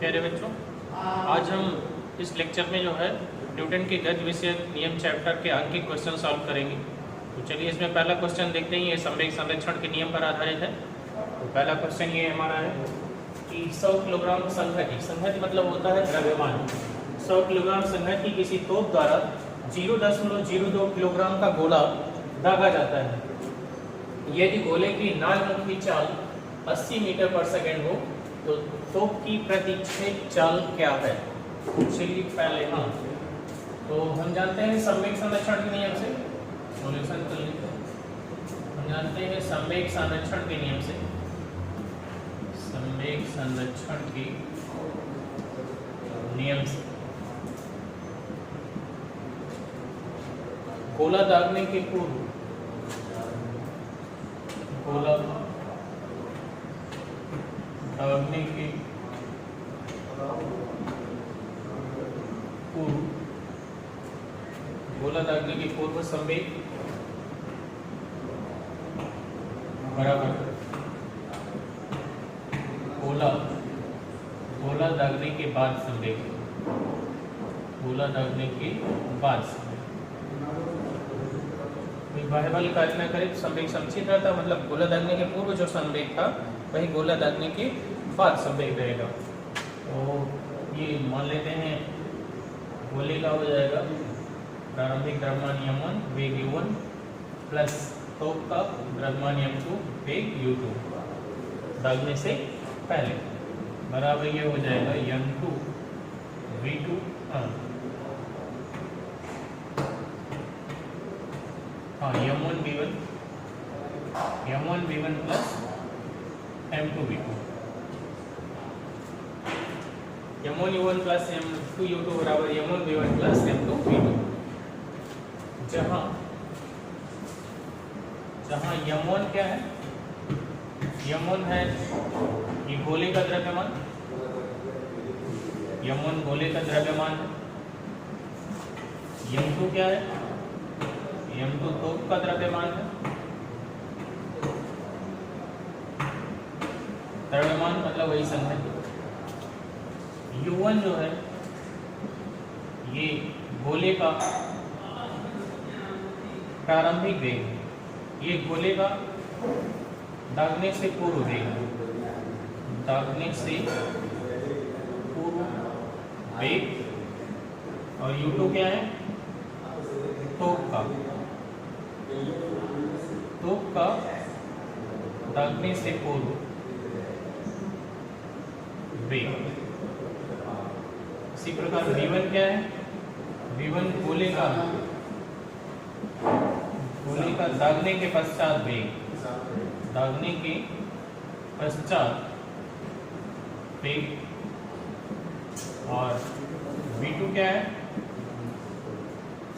प्यारे बच्चों, आज हम इस लेक्चर में जो है न्यूटन के गति विषयक नियम चैप्टर के अंकित क्वेश्चन सॉल्व करेंगे। तो चलिए इसमें पहला क्वेश्चन देखते हैं। ये संवेग संरक्षण के नियम पर आधारित है। तो पहला क्वेश्चन ये हमारा है कि 100 किलोग्राम संहति मतलब होता है द्रव्यमान। 100 किलोग्राम संहति किसी तोप द्वारा 0.02 किलोग्राम का गोला दागा जाता है। यदि गोले की नाल की चाल 80 मीटर पर सेकेंड हो तो तोप की प्रतिच्छेद चाल क्या है? चलिए पहले तो हम जानते हैं संवेग संरक्षण के नियम से सॉल्यूशन कर लेते हैं। हम जानते हैं संवेग संरक्षण के नियम से, संवेग संरक्षण के नियम से गोला दागने के पूर्व गोला दागने के पूर्व गोला दागने के पूर्व संवेग बराबर गोला दागने के बाद संवेग, गोला दागने के बाद बाह्यबल कार्य न करे तो संवेग संचित रहता, मतलब गोला दागने के पूर्व जो संवेग था वही गोला दागने के बाद संवेग रहेगा। तो ये मान लेते हैं गोले का हो जाएगा प्रारंभिक द्रव्यमान m1 वेग u1 प्लस तोप का द्रव्यमान m2 वेग u2 दागने से पहले बराबर ये हो जाएगा m2 v2 m1 v1 plus m2 v2 m1 u1 plus m2 u2 बराबर m1 v1 plus m2 v2। जहाँ m1 क्या है? m1 है ये गोले का द्रव्यमान, m1 गोले का द्रव्यमान है। m2 क्या है? m2 तोप का द्रव्यमान है। द्रव्यमान मतलब वही संख्या। u1 जो है ये गोले का प्रारंभिक वेग, ये गोले का दागने से पूर्व वेग, दागने से पूर्व वेग। और u2 क्या है? तोप का दागने से पूर्व वेग। इसी प्रकार v1 क्या है? v1 गोले का दागने के पश्चात वेग, दागने के पश्चात वेग। और v2 क्या है?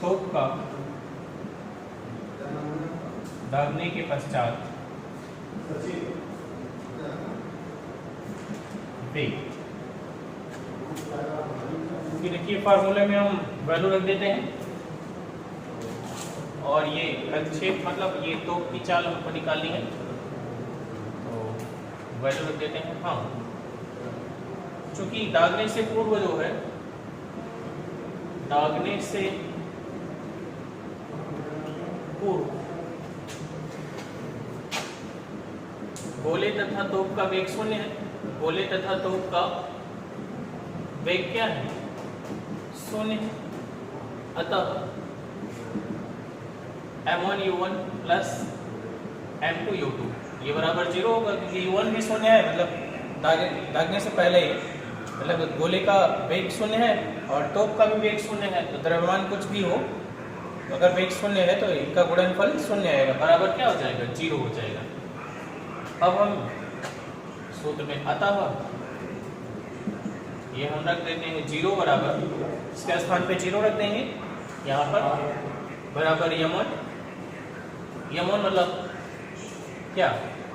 तोप का दागने के पश्चात वेग। देखिए फार्मूले में हम वैल्यू रख देते हैं और ये प्रतिच्छेद मतलब ये तोप की चाल हमको निकालनी है तो वैल्यू रख देते हैं। हाँ, चूंकि दागने से पूर्व जो है, दागने से पूर्व गोले तथा तोप का वेग शून्य है। गोले तथा तोप का वेग क्या है? शून्य। अतः m1 u1 plus m2 u2 ये बराबर 0 होगा, क्योंकि u1 भी शून्य है, मतलब दागने से पहले ही, मतलब गोले का वेग शून्य है और तोप का भी वेग शून्य है। तो द्रव्यमान कुछ भी हो, तो अगर वेग शून्य है तो इनका गुणनफल शून्य आएगा, बराबर क्या हो जाएगा? 0 हो जाएगा। अब हम सूत्र में अतः ये हम रख देते हैं 0 बराबर, इसके स्थान पे 0 रख देंगे यहाँ पर, बराबर m1 मतलब क्या?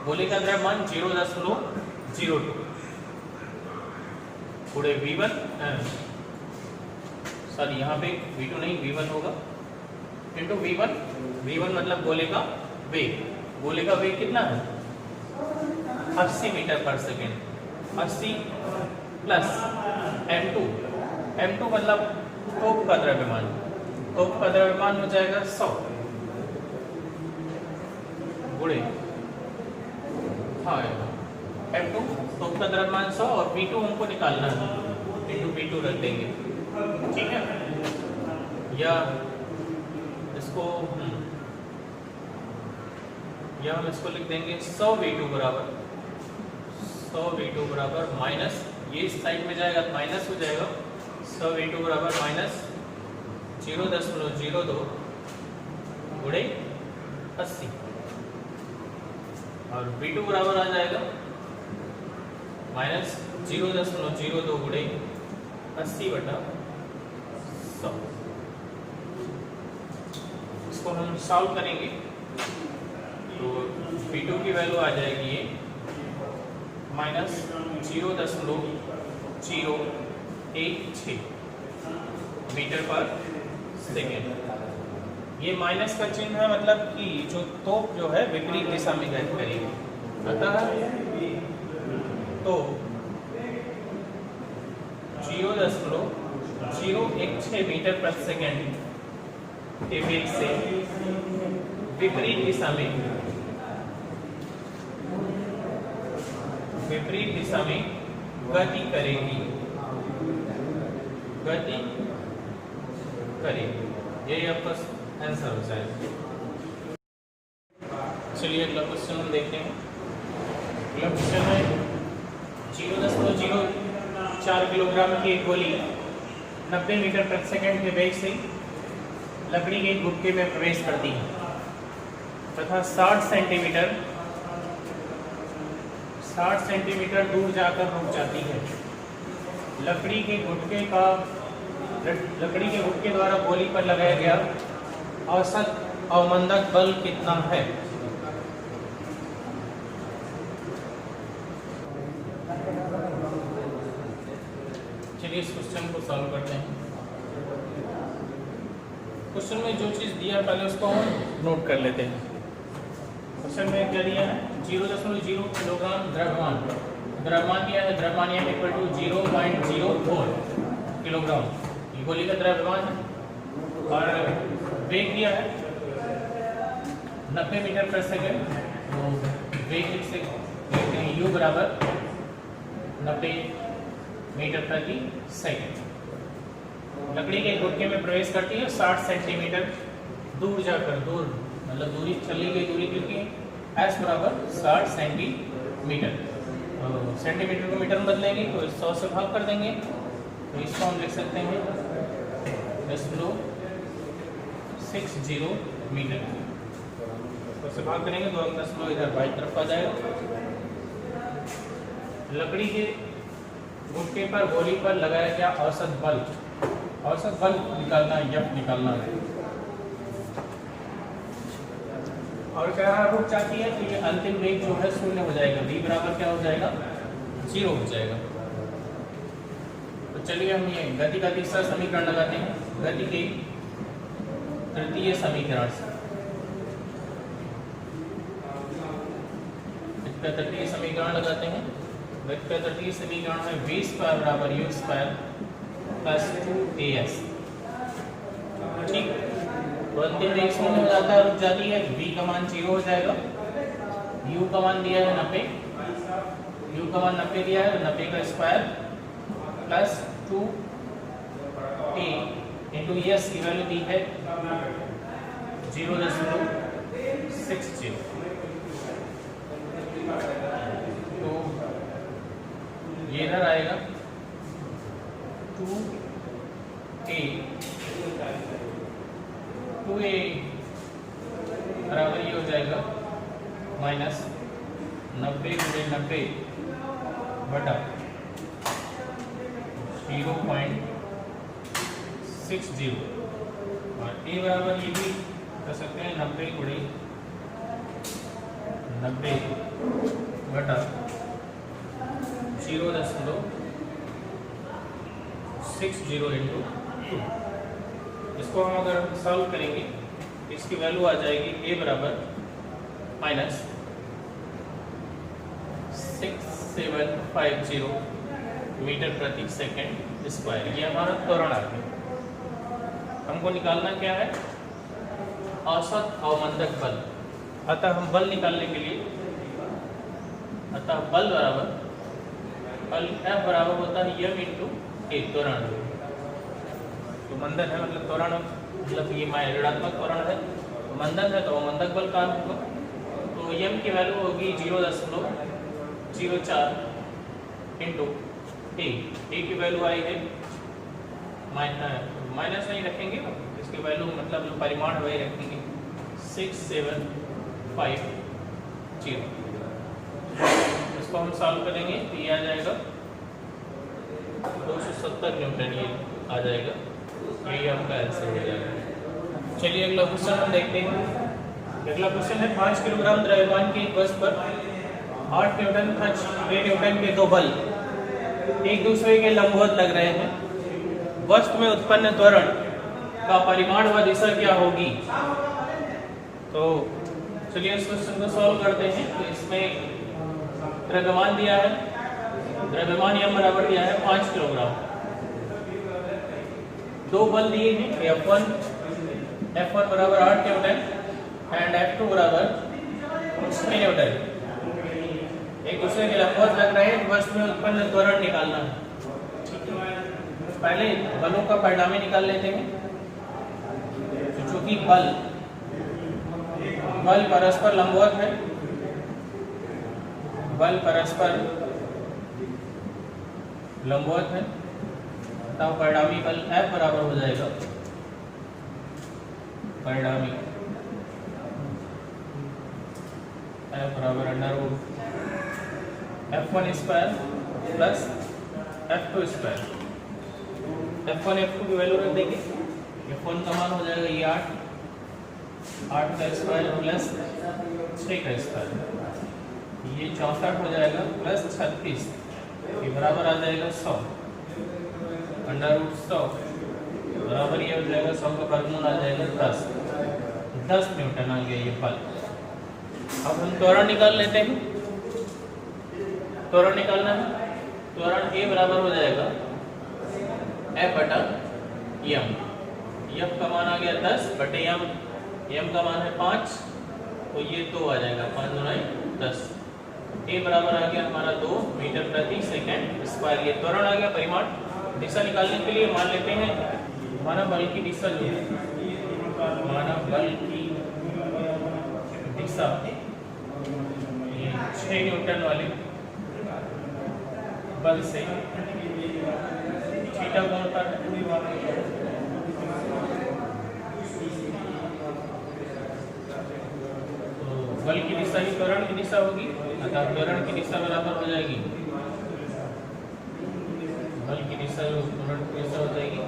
गोले का द्रव्यमान 0.02 पूरे v1 सॉरी यहाँ पे v2 नहीं v1 होगा इंटू v1 मतलब गोले का वेग। गोले का वेग कितना है? 80 मीटर पर सेकेंड। 80 प्लस m2, m2 मतलब तोप का द्रव्यमान, तोप का द्रव्यमान हो जाएगा 100 गुणे, हाँ m2 तोप का द्रव्यमान 100 और v2 हमको निकालना है, इंटू v2 रख देंगे, ठीक है। या इसको या हम इसको लिख देंगे 100 v2 बराबर माइनस, ये इस साइड में जाएगा माइनस हो जाएगा, 100 v2 बराबर माइनस 0.02 गुणे 80 और v2 बराबर आ जाएगा माइनस 0.02 गुणे 80/100। इसको हम सॉल्व करेंगे तो v2 की वैल्यू आ जाएगी ये माइनस 0.016 मीटर पर सेकेंड। ये माइनस का चिन्ह है, मतलब कि जो तोप जो है विपरीत दिशा में गति करेगी, अतः तो 0.016 मीटर प्रति सेकेंड के वेग से विपरीत दिशा में गति करेगी, यही आपका आंसर हो जाएगा। चलिए अगला क्वेश्चन हम देखते हैं। अगला क्वेश्चन है 0.04 किलोग्राम की एक गोली 90 मीटर प्रति सेकंड के वेग से लकड़ी के गुटके में प्रवेश करती है तथा 60 सेंटीमीटर दूर जाकर रुक जाती है। लकड़ी के गुटके द्वारा गोली पर लगाया गया औसत अवमंदक बल कितना है? चलिए इस क्वेश्चन को सॉल्व करते हैं। क्वेश्चन में जो चीज़ दिया पहले उसको हम नोट कर लेते हैं। क्वेश्चन में क्या दिया है? 0.0 किलोग्राम द्रव्यमान दिया है, द्रव्यमान यहाँ इक्वल टू 0.04 किलोग्राम, ये गोली का द्रव्यमान है। और वेग दिया है 90 मीटर प्रति सेकेंड, तो वेग से देखते हैं u बराबर 90 मीटर प्रति सेकेंड। लकड़ी के गुटके में प्रवेश करती है 60 सेंटीमीटर दूर जाकर, दूर मतलब दूरी चली गई दूरी क्योंकि s बराबर 60 सेंटीमीटर, सेंटीमीटर को मीटर में बदलेंगे तो 100 से भाग कर देंगे, तो इसको हम लिख सकते हैं 0.60 मीटर। तो से भाग करेंगे तो 10 इधर बाई तरफ आ जाएगा। लकड़ी के गुटके पर गोली पर लगाया गया औसत बल निकालना है, F निकालना है। और क्या रुक जाती है तो ये अंतिम वेग जो है शून्य हो जाएगा, v बराबर क्या हो जाएगा? 0 हो जाएगा। तो चलिए हम ये गति का तीसरा समीकरण लगाते हैं, गति के तृतीय समीकरण से। गति का तृतीय समीकरण लगाते हैं। गति का तृतीय समीकरण है v स्क्वायर बराबर u स्क्वायर प्लस 2as, ठीक। तो अंतिम वेग शून्य हो जाता है, रुक जाती है, v का मान 0 हो जाएगा। u का मान दिया है 90, u का मान 90 दिया है, 90 का square plus 2a into s की वैल्यू दी है 0.60। तो ये इधर आएगा 2a बराबर ये हो जाएगा माइनस 90 गुणे 90 बटा 0.60 और a बराबर ये भी कर सकते हैं 90 गुणे 90 बटा 0.60 इंटू 2। इसको हम अगर सॉल्व करेंगे इसकी वैल्यू आ जाएगी a बराबर माइनस 6750 मीटर प्रति सेकंड स्क्वायर। ये हमारा त्वरण आ गया। हमको निकालना क्या है? औसत अवमंदक बल। अतः हम बल निकालने के लिए बल F बराबर होता है m इंटू ए त्वरण। तो मंदन है मतलब त्वरण, मतलब ये ऋणात्मक त्वरण है, तो मंदन है तो अवमंदक बल का होगा। तो m की वैल्यू होगी 0.04 इंटू ए की वैल्यू आई है माइनस नहीं रखेंगे, इसकी वैल्यू मतलब जो परिमाण है वही रखेंगे 6750। इसको हम सॉल्व करेंगे तो ये आ जाएगा 270 न्यूटन, ये आ जाएगा, यही आपका आंसर हो जाएगा। चलिए अगला क्वेश्चन हम देखते हैं। अगला क्वेश्चन है 5 किलोग्राम द्रव्यमान की एक वस्तु पर 8 न्यूटन तथा 6 न्यूटन के दो बल एक दूसरे के लंबवत लग रहे हैं। वस्तु में उत्पन्न त्वरण का परिमाण व दिशा क्या होगी? तो चलिए इस क्वेश्चन को सॉल्व करते हैं। तो इसमें द्रव्यमान दिया है, द्रव्यमान m बराबर दिया है 5 किलोग्राम, दो बल दिए हैं F1 बराबर 8 न्यूटन एंड F2 बराबर 6 न्यूटन, एक दूसरे के लंबवत लग रहे हैं। वस्तु में उत्पन्न त्वरण निकालना है। पहले बलों का परिणामी निकाल लेते हैं। चूंकि बल परस्पर लंबवत है, बल परस्पर लंबवत है, तब परिणामी बल F बराबर हो जाएगा परिणामी F बराबर √ F1 square plus F2 square. F1 F2 की वैल्यू रख देंगे। F1 का मान हो जाएगा ये 8 का स्क्वायर प्लस 6 का स्क्वायर, ये 64 हो जाएगा प्लस 36, ये बराबर आ जाएगा 100 √100 बराबर ये हो जाएगा 100 का वर्गमूल आ जाएगा 10 न्यूटन आ गया ये बल। अब हम त्वरण निकाल लेते हैं। त्वरण निकालना है, त्वरण A बराबर हो जाएगा F/m। F का मान आ गया 10 बटे m का मान है 5, तो ये 2 आ जाएगा, 5 × 10। A बराबर आ गया हमारा 2 मीटर प्रति सेकंड स्क्वायर। ये त्वरण आ गया परिमाण। दिशा निकालने के लिए मान लेते हैं माना बल की दिशा जो है, माना बल की दिशा ये 6 न्यूटन वाले बल से थीटा कोण पर है, बल की दिशा ही त्वरण की दिशा होगी, अतः त्वरण की दिशा बराबर हो जाएगी बल की दिशा जो त्वरण की दिशा हो जाएगी,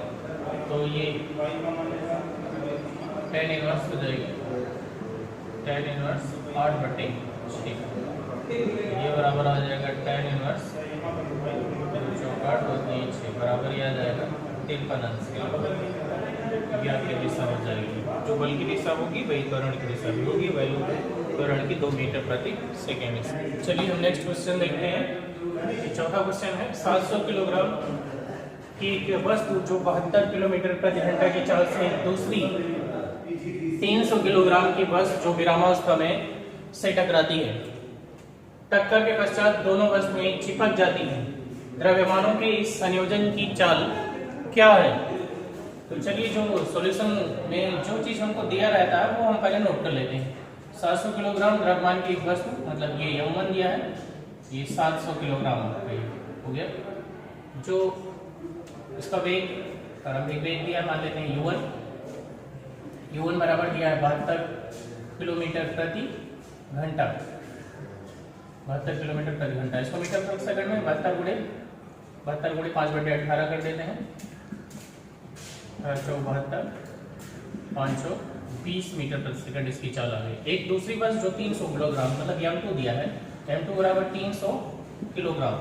तो ये tan इनवर्स हो जाएगी, tan इनवर्स 8/6, ये बराबर आ जाएगा tan इनवर्स 64/6 बराबर ये आ जाएगा 53 अंश के। ये आपकी दिशा हो जाएगी, जो बल की दिशा होगी वही त्वरण की दिशा भी होगी, वैल्यू त्वरण की 2 मीटर प्रति सेकेंड। चलिए हम नेक्स्ट क्वेश्चन देखते हैं। चौथा क्वेश्चन है 700 किलोग्राम की एक वस्तु जो 72 किलोमीटर प्रति घंटा की चाल से दूसरी 300 किलोग्राम की वस्तु जो विरामावस्था में से टकराती है। टक्कर के पश्चात दोनों वस्तुएं चिपक जाती हैं। द्रव्यमानों के इस संयोजन की चाल क्या है? तो चलिए जो सॉल्यूशन में जो चीज हमको दिया रहता है वो हम पहले नोट कर लेते हैं। 700 किलोग्राम द्रव्यमान की एक वस्तु, मतलब ये m1 दिया है, ये 700 किलोग्राम हो गया। जो इसका वेग, प्रारंभिक वेग दिया मान लेते हैं u1 बराबर दिया है 72 किलोमीटर प्रति घंटा, 72 किलोमीटर प्रति घंटा। इसको मीटर प्रति सेकंड में 72 गुणे 5/18 कर देते हैं, 72 520 मीटर प्रति सेकंड इसकी चाल आ गई। एक दूसरी बस जो 300 किलोग्राम मतलब m2 दिया है, m2 बराबर 300 किलोग्राम,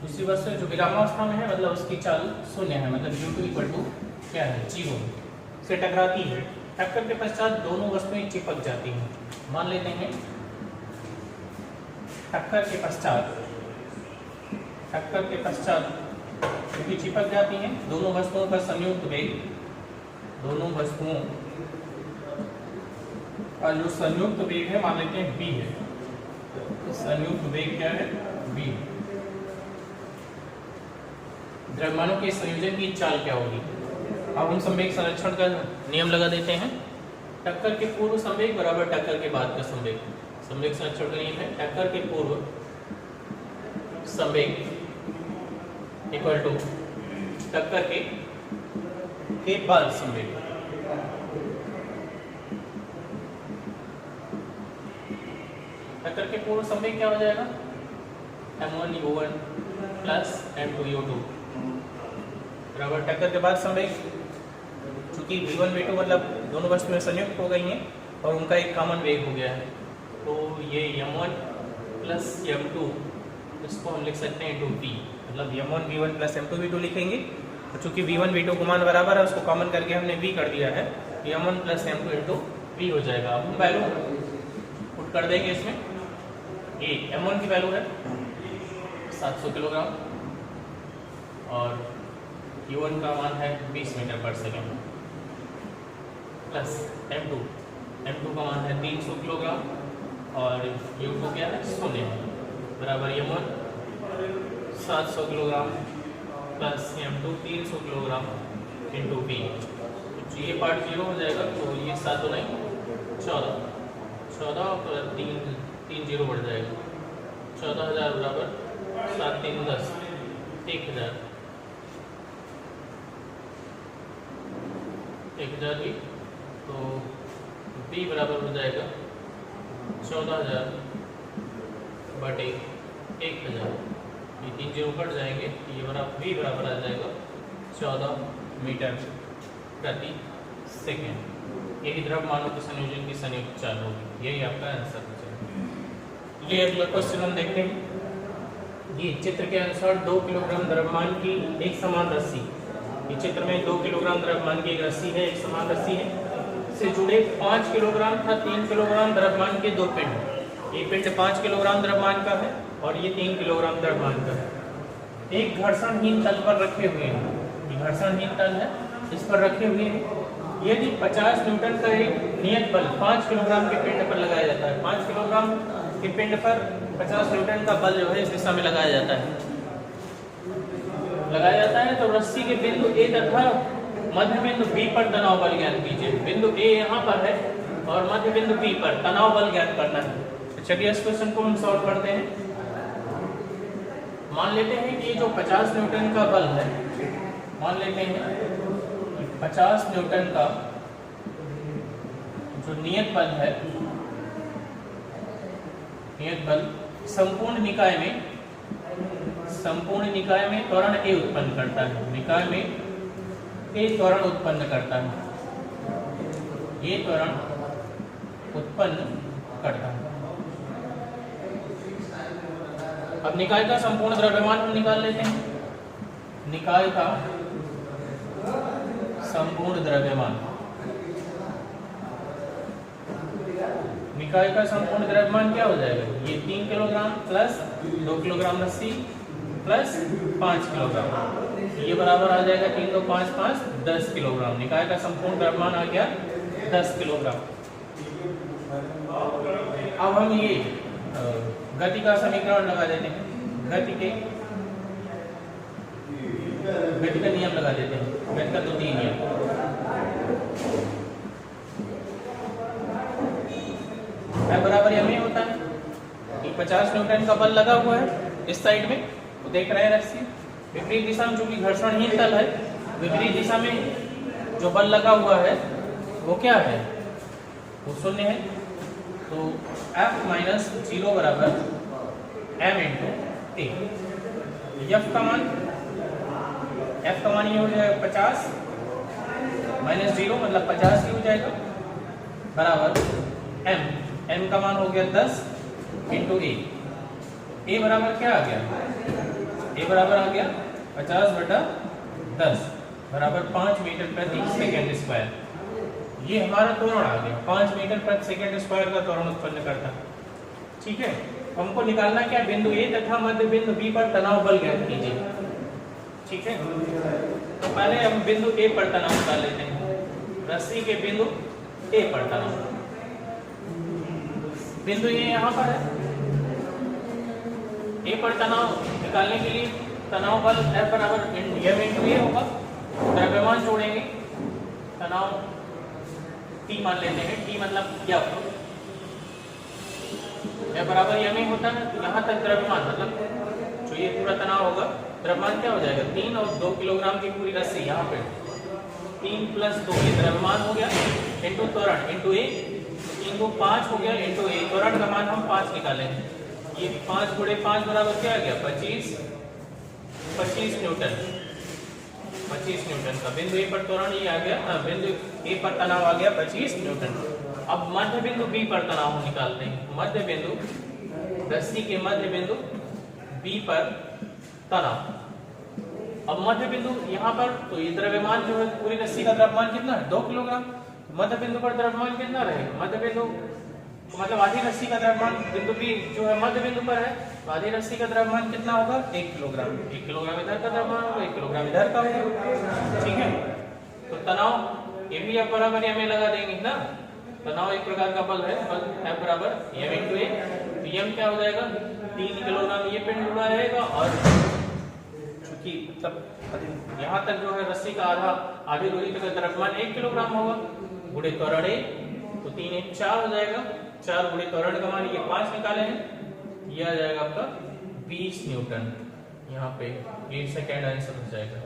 दूसरी बस जो विरामावस्था में है मतलब उसकी चाल 0 है, मतलब u2 क्या है 0 से टकराती है। टक्कर के पश्चात दोनों वस्तुएं चिपक जाती हैं। मान लेते हैं टक्कर के पश्चात टक्कर के पश्चात क्योंकि चिपक जाती हैं दोनों वस्तुओं का संयुक्त वेग, दोनों वस्तुओं का जो संयुक्त वेग है मान लेते हैं v है। संयुक्त वेग क्या है? v। द्रव्यमानों के संयोजन की चाल क्या होगी? अब हम संवेग संरक्षण का नियम लगा देते हैं। टक्कर के पूर्व संवेग बराबर टक्कर के बाद का संवेग। संवेग संरक्षण का नियम है टक्कर के पूर्व संवेग इक्वल टू टक्कर के बाद संवेग। टक्कर के पूर्व संवेग क्या हो जाएगा? m1 u1 plus m2 u2 बराबर टक्कर के बाद संवेग। चूंकि v1 v2 मतलब दोनों वस्तुएं संयुक्त हो गई हैं और उनका एक कॉमन वेग हो गया है, तो ये m1 प्लस m2 इसको हम लिख सकते हैं इंटू v, मतलब m1 v1 plus m2 v2 लिखेंगे। और चूंकि v1 v2 को मान बराबर है उसको कॉमन करके हमने v कर दिया है, m1 plus m2 into v हो जाएगा। अब हम वैल्यू पुट कर देंगे इसमें। ये m1 की वैल्यू है 700 किलोग्राम और u1 का मान है 20 मीटर पर सेकेंड प्लस m2 का मान है 300 किलोग्राम और u2 क्या है? 0 है बराबर m1 700 kilogram plus m2 300 kilogram into v। तो ये पार्ट 0 हो जाएगा, तो ये 7 नहीं 14 और 3 0 बढ़ जाएगा 14,000 बराबर 7 3 10 1000 भी, तो b बराबर हो जाएगा 14,000 बटे 1000। ये 3 0 कट जाएंगे, ये बराबर v बराबर आ जाएगा 14 मीटर प्रति सेकेंड। यही द्रव्यमानों के संयोजन की संयुक्त चाल होगी। यही आपका आंसर हो जाएगा। ये अगला क्वेश्चन हम देखते हैं। ये चित्र के अनुसार 2 किलोग्राम द्रव्यमान की एक समान रस्सी, ये चित्र में 2 किलोग्राम द्रव्यमान की एक रस्सी है, एक समान रस्सी है, से जुड़े 5 किलोग्राम तथा 3 किलोग्राम द्रव्यमान के 2 पिंड। ये पिंड 5 किलोग्राम द्रव्यमान का है और ये 3 किलोग्राम द्रव्यमान का है। एक घर्षणहीन तल पर रखे हुए हैं, ये घर्षणहीन तल है, इस पर रखे हुए हैं। यदि 50 न्यूटन का एक नियत बल 5 किलोग्राम के पिंड पर लगाया जाता है, 5 किलोग्राम के पिंड पर 50 न्यूटन का बल जो है इस दिशा में लगाया जाता है, तो रस्सी के बिंदु A तथा मध्य बिंदु B पर तनाव बल ज्ञात कीजिए। बिंदु A यहाँ पर है और मध्य बिंदु B पर तनाव बल ज्ञात करना है। तो चलिए इस क्वेश्चन को हम सॉल्व करते हैं। मान लेते हैं कि जो 50 न्यूटन का बल है, मान लेते हैं 50 न्यूटन का जो नियत बल है, नियत बल संपूर्ण निकाय में त्वरण A उत्पन्न करता है, निकाय में A त्वरण उत्पन्न करता है, ये त्वरण उत्पन्न करता है। अब निकाय का संपूर्ण द्रव्यमान हम निकाल लेते हैं। निकाय का संपूर्ण द्रव्यमान, निकाय का संपूर्ण द्रव्यमान क्या हो जाएगा? ये 3 किलोग्राम प्लस 2 किलोग्राम रस्सी प्लस 5 किलोग्राम, ये बराबर आ जाएगा 3 2 5 5 10 किलोग्राम। निकाय का संपूर्ण द्रव्यमान आ गया 10 किलोग्राम। अब हम ये गति का समीकरण लगा देते हैं, गति का नियम लगा देते हैं, गति का द्वितीय नियम। बराबर यह होता है कि 50 न्यूटन का बल लगा हुआ है इस साइड में, तो देख रहे हैं रस्सी विपरीत दिशा में, चूंकि घर्षणहीन तल है, विपरीत दिशा में जो बल लगा हुआ है वो क्या है? वो 0 है। तो F माइनस 0 बराबर m इंटू ए। F का मान ये हो जाएगा 50 माइनस 0 मतलब 50 ही हो जाएगा, बराबर m का मान हो गया 10 इंटू ए बराबर क्या आ गया? ए बराबर आ गया 50 बटा 10 बराबर 5 मीटर प्रति सेकेंड स्क्वायर। ये हमारा त्वरण आ गया, 5 मीटर प्रति सेकेंड स्क्वायर का त्वरण उत्पन्न करता है। ठीक है, हमको निकालना क्या, बिंदु ए तथा मध्य बिंदु बी पर तनाव बल ज्ञात कीजिए। ठीक है, तो पहले हम बिंदु ए पर तनाव निकाल लेते हैं। रस्सी के बिंदु ए पर तनाव, बिंदु ए यहाँ पर है। ए पर तनाव निकालने के लिए तनाव बल F बराबर m इंटू ए होगा। द्रव्यमान जोड़ेंगे, तनाव T मान लेते हैं, T मतलब क्या होगा, F बराबर m होता है। तो यहाँ तक द्रव्यमान मतलब जो ये पूरा तनाव होगा, द्रव्यमान क्या हो जाएगा 3 और 2 किलोग्राम की पूरी रस्सी यहाँ पे 3 + 2 ये द्रव्यमान हो गया, इंटू त्वरण इंटू ए, 3 को 5 हो गया इंटू ए, त्वरण का मान हम 5 निकालेंगे। ये 5 × 5 बराबर क्या आ गया 25 न्यूटन। 25 न्यूटन का बिंदु ए पर त्वरण ये आ गया, बिंदु ए पर तनाव आ गया 25 न्यूटन। अब मध्य बिंदु बी पर तनाव निकालते हैं। मध्य बिंदु, रस्सी के मध्य बिंदु बी पर तनाव। अब मध्य बिंदु यहाँ पर, तो ये द्रव्यमान जो है पूरी रस्सी का द्रव्यमान कितना है 2 किलोग्राम। मध्य बिंदु पर द्रव्यमान कितना रहेगा, मध्य बिंदु मतलब आधी रस्सी का द्रव्यमान बिंदु बी जो है मध्य बिंदु पर है, तो आधी रस्सी का द्रव्यमान कितना होगा 1 किलोग्राम। 1 किलोग्राम इधर का द्रव्यमान होगा, 1 किलोग्राम इधर का होगा। ठीक है, तो तनाव ये भी F बराबर m लगा देंगे ना। तनाव एक प्रकार का बल है, बल F बराबर m इंटू ए। तो m क्या हो जाएगा 3 किलोग्राम ये पिंड जुड़ा रहेगा, और चूंकि मतलब यहाँ तक जो है रस्सी का आधी दूरी तक द्रव्यमान 1 किलोग्राम होगा, गुणे त्वरण ए, तो 3 × 4 हो जाएगा। 4 गुणे त्वरण का मान ये 5 निकाले हैं, ये आ जाएगा आपका 20 न्यूटन। यहाँ पे ये सेकेंड आंसर हो जाएगा।